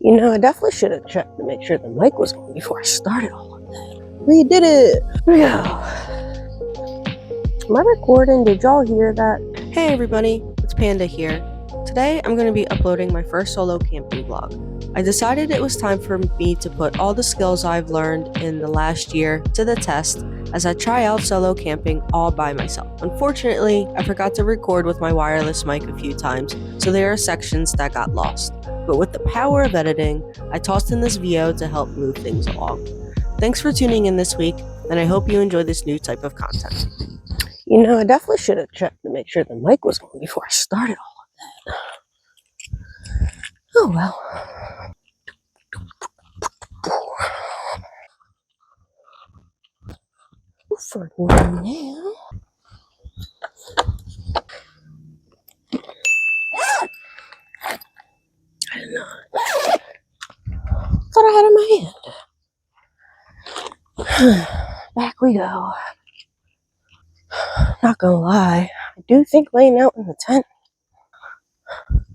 You know, I definitely should have checked to make sure the mic was on before I started all of that. We did it! Here we go. Am I recording? Did y'all hear that? Hey everybody, it's Panda here. Today I'm going to be uploading my first solo camping vlog. I decided it was time for me to put all the skills I've learned in the last year to the test as I try out solo camping all by myself. Unfortunately, I forgot to record with my wireless mic a few times, so there are sections that got lost. But with the power of editing, I tossed in this video to help move things along. Thanks for tuning in this week, and I hope you enjoy this new type of content. You know, I definitely should have checked to make sure the mic was on before I started all of that. Oh well. For now. I don't know. Thought I had it in my hand. Back we go. Not gonna lie, I do think laying out in the tent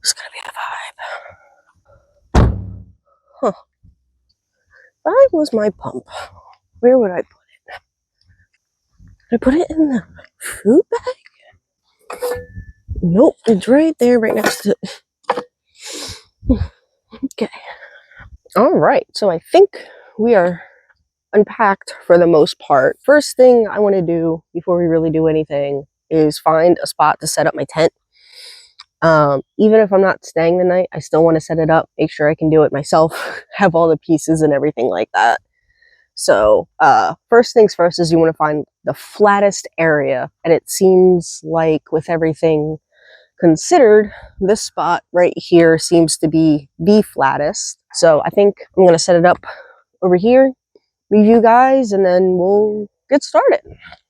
is gonna be a vibe. Huh. If I was my pump, where would I put it? Would I put it in the food bag? Nope, it's right there, right next to it. Okay. Alright, so I think we are unpacked for the most part. First thing I want to do before we really do anything is find a spot to set up my tent. Even if I'm not staying the night, I still want to set it up, make sure I can do it myself, have all the pieces and everything like that. So first things first is you want to find the flattest area, and it seems like with everything considered, this spot right here seems to be the flattest. So I think I'm going to set it up over here, leave you guys, and then we'll get started.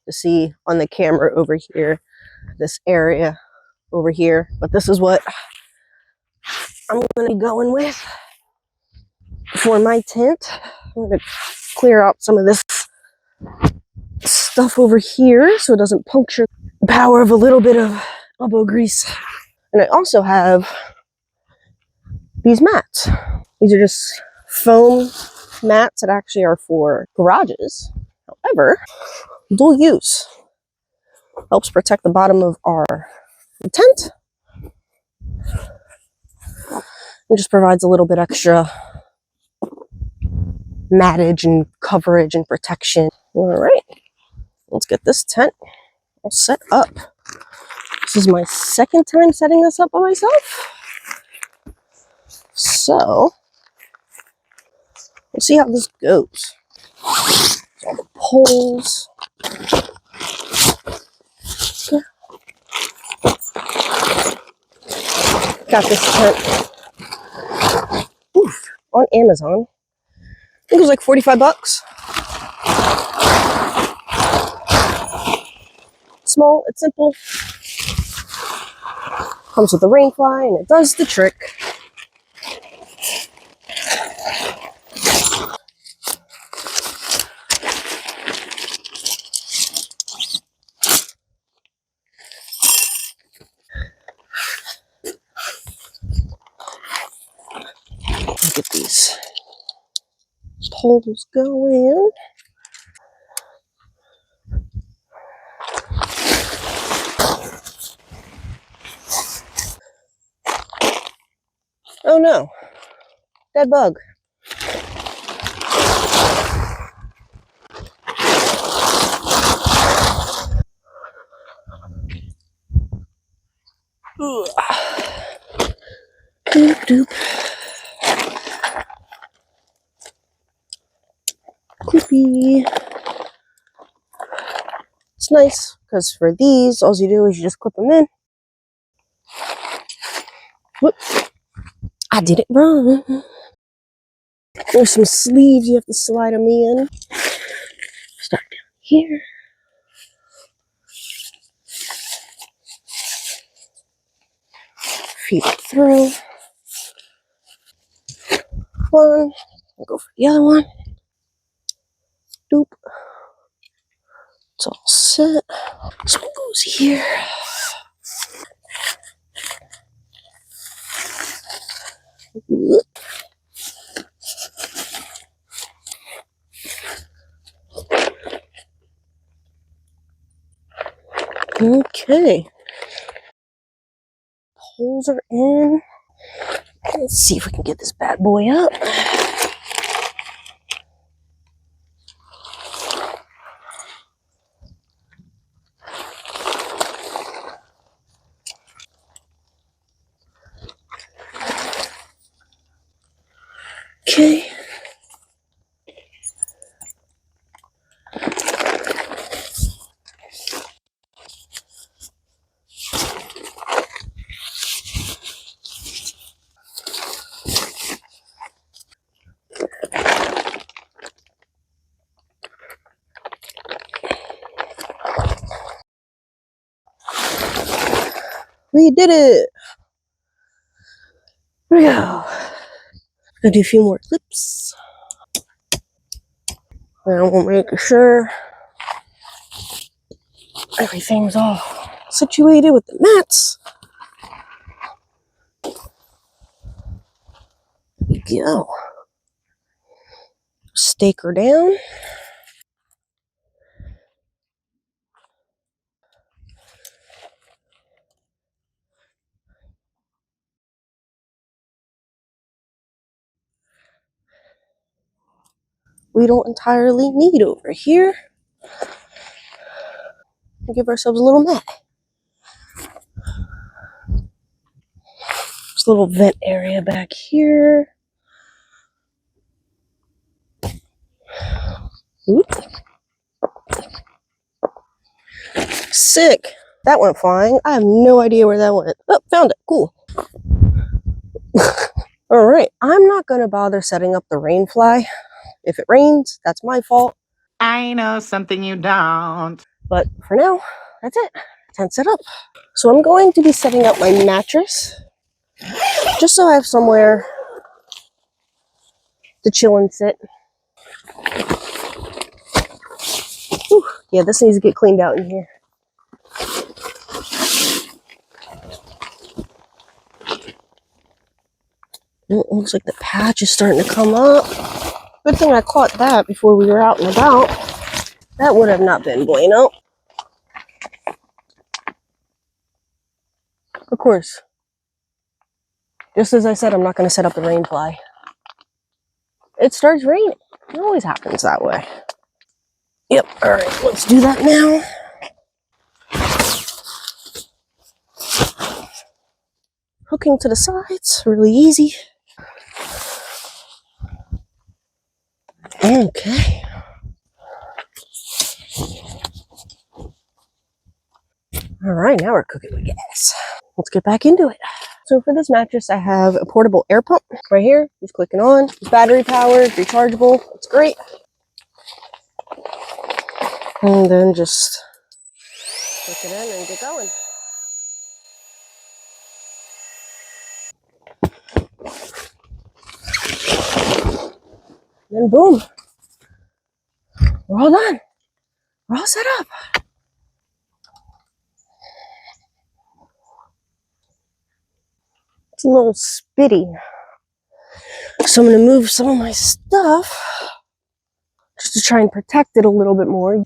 To see on the camera over here, this area over here, but this is what I'm going to be going with for my tent. I'm going to clear out some of this stuff over here so it doesn't puncture the power of a little bit of elbow grease. And I also have these mats. These are just foam mats that actually are for garages. However, dual use. Helps protect the bottom of our tent. It just provides a little bit extra mattage and coverage and protection. All right, let's get this tent all set up. This is my second time setting this up by myself. So, we'll see how this goes. All the poles. Got this tent on Amazon. I think it was like 45 bucks. Small, it's simple. Comes with a rain fly and it does the trick. Look at these poles going. Oh no, dead bug. Doop doop. Clippy. It's nice because for these, all you do is you just clip them in. Whoop. I did it wrong. There's some sleeves you have to slide them in. Start down here. Feed it through. One. I'll go for the other one. Doop. It's all set. This one goes here. Okay, poles are in. Let's see if we can get this bad boy up. Okay. We did it! Here we go. Gonna do a few more clips. And we'll make sure everything's all situated with the mats. There we go. Stake her down. We don't entirely need over here. We'll give ourselves a little mat. This little vent area back here. Oop. Sick. That went flying. I have no idea where that went. Oh, found it. Cool. All right. I'm not going to bother setting up the rain fly. If it rains, that's my fault. I know something you don't. But for now, that's it. Tent set up. So I'm going to be setting up my mattress just so I have somewhere to chill and sit. Whew. Yeah, this needs to get cleaned out in here. It looks like the patch is starting to come up. Good thing I caught that before we were out and about. That would have not been bueno. Of course, just as I said, I'm not going to set up the rain fly. It starts raining. It always happens that way. Yep, alright, let's do that now. Hooking to the sides, really easy. Okay. Alright, now we're cooking with gas. Let's get back into it. So for this mattress, I have a portable air pump right here. Just clicking on. It's battery powered, rechargeable. It's great. And then just click it in and get going. And then boom, we're all done. We're all set up. It's a little spitty. So I'm going to move some of my stuff just to try and protect it a little bit more.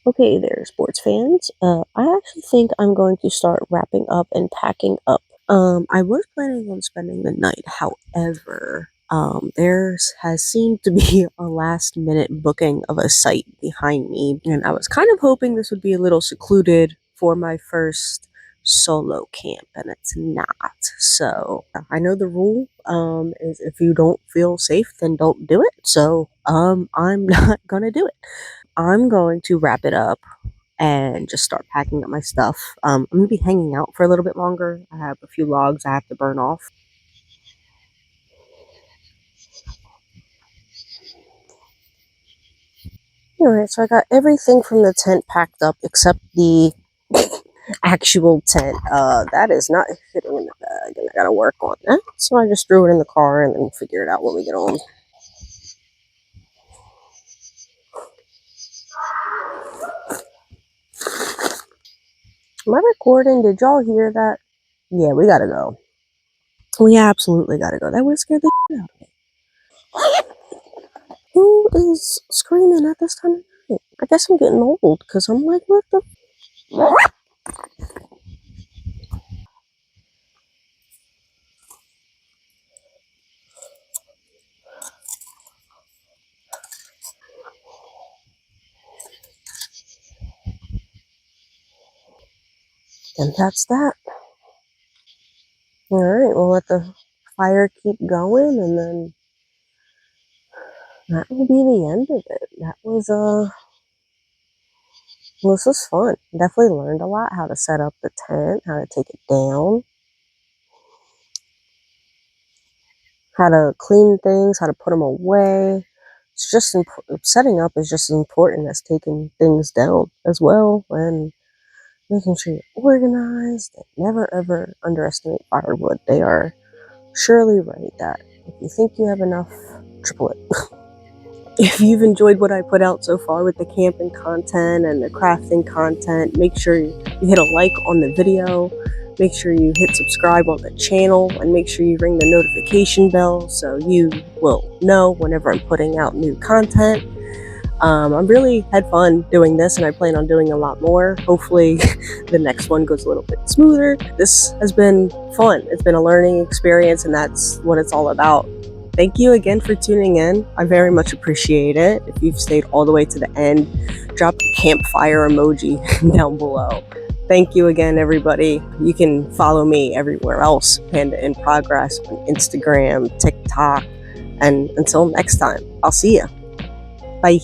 Okay there, sports fans. I actually think I'm going to start wrapping up and packing up. I was planning on spending the night. However, there has seemed to be a last minute booking of a site behind me, and I was kind of hoping this would be a little secluded for my first solo camp, and it's not. So I know the rule is if you don't feel safe, then don't do it. So I'm not gonna do it. I'm going to wrap it up and just start packing up my stuff. I'm gonna be hanging out for a little bit longer. I have a few logs I have to burn off. Alright, so I got everything from the tent packed up except the actual tent. That is not fitting in the bag, and I gotta work on that. So I just threw it in the car and then figure it out when we get home. Am I recording? Did y'all hear that? Yeah, we gotta go. We absolutely gotta go. That would scare the shit out of me. Who is screaming at this time of night? I guess I'm getting old because I'm like, what the? And that's that. All right, we'll let the fire keep going, and then that will be the end of it. That was this was fun. Definitely learned a lot how to set up the tent, how to take it down, how to clean things, how to put them away. It's just setting up is just as important as taking things down as well, and making sure you're organized. And never ever underestimate firewood. They are surely right that if you think you have enough, triple it. If you've enjoyed what I put out so far with the camping content and the crafting content, make sure you hit a like on the video, make sure you hit subscribe on the channel, and make sure you ring the notification bell so you will know whenever I'm putting out new content. I really had fun doing this, and I plan on doing a lot more. Hopefully the next one goes a little bit smoother. This has been fun. It's been a learning experience, and that's what it's all about. Thank you again for tuning in. I very much appreciate it. If you've stayed all the way to the end, drop the campfire emoji down below. Thank you again, everybody. You can follow me everywhere else, Panda in Progress, on Instagram, TikTok, and until next time, I'll see you. Bye.